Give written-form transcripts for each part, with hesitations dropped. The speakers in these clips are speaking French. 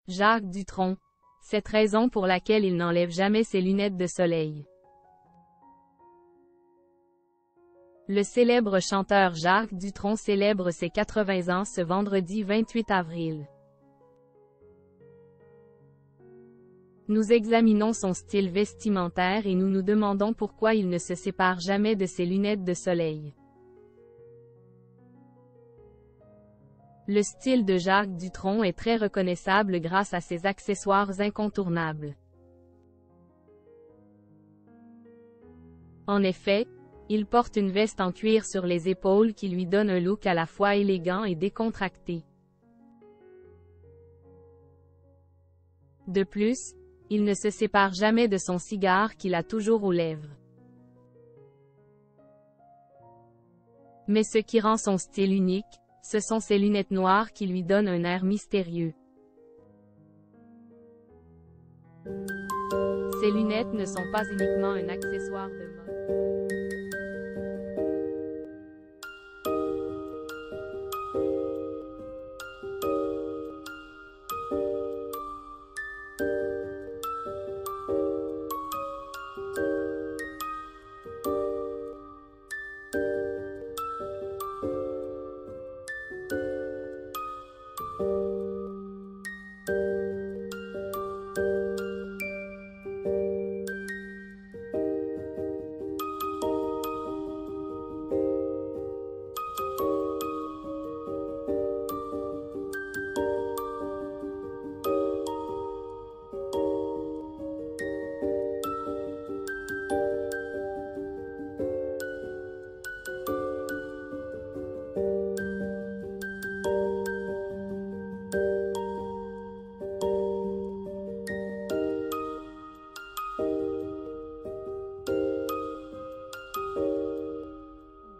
Jacques Dutronc. Cette raison pour laquelle il n'enlève jamais ses lunettes de soleil. Le célèbre chanteur Jacques Dutronc célèbre ses 80 ans ce vendredi 28 avril. Nous examinons son style vestimentaire et nous nous demandons pourquoi il ne se sépare jamais de ses lunettes de soleil. Le style de Jacques Dutronc est très reconnaissable grâce à ses accessoires incontournables. En effet, il porte une veste en cuir sur les épaules qui lui donne un look à la fois élégant et décontracté. De plus, il ne se sépare jamais de son cigare qu'il a toujours aux lèvres. Mais ce qui rend son style unique, ce sont ses lunettes noires qui lui donnent un air mystérieux. Ces lunettes ne sont pas uniquement un accessoire de mode.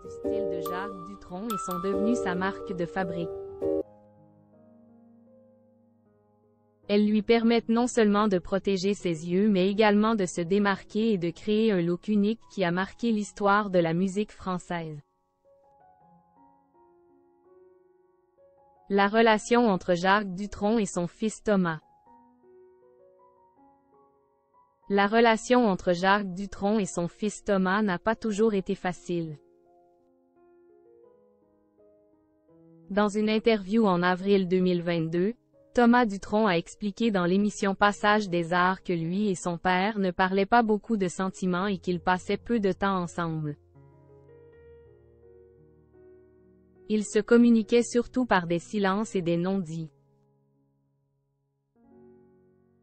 Style de Jacques Dutronc et sont devenus sa marque de fabrique. Elles lui permettent non seulement de protéger ses yeux mais également de se démarquer et de créer un look unique qui a marqué l'histoire de la musique française. La relation entre Jacques Dutronc et son fils Thomas. La relation entre Jacques Dutronc et son fils Thomas n'a pas toujours été facile. Dans une interview en avril 2022, Thomas Dutronc a expliqué dans l'émission Passage des Arts que lui et son père ne parlaient pas beaucoup de sentiments et qu'ils passaient peu de temps ensemble. Ils se communiquaient surtout par des silences et des non-dits.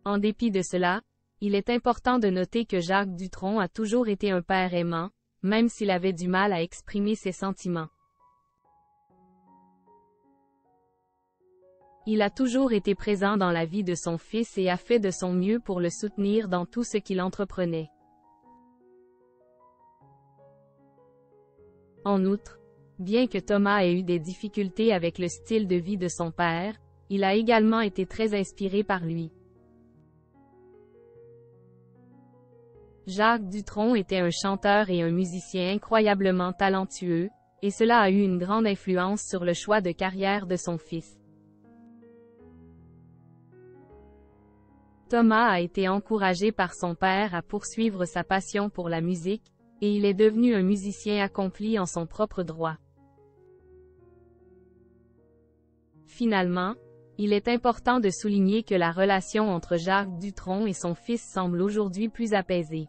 En dépit de cela, il est important de noter que Jacques Dutronc a toujours été un père aimant, même s'il avait du mal à exprimer ses sentiments. Il a toujours été présent dans la vie de son fils et a fait de son mieux pour le soutenir dans tout ce qu'il entreprenait. En outre, bien que Thomas ait eu des difficultés avec le style de vie de son père, il a également été très inspiré par lui. Jacques Dutronc était un chanteur et un musicien incroyablement talentueux, et cela a eu une grande influence sur le choix de carrière de son fils. Thomas a été encouragé par son père à poursuivre sa passion pour la musique, et il est devenu un musicien accompli en son propre droit. Finalement, il est important de souligner que la relation entre Jacques Dutronc et son fils semble aujourd'hui plus apaisée.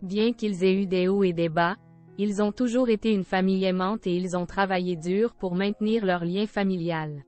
Bien qu'ils aient eu des hauts et des bas, ils ont toujours été une famille aimante et ils ont travaillé dur pour maintenir leur lien familial.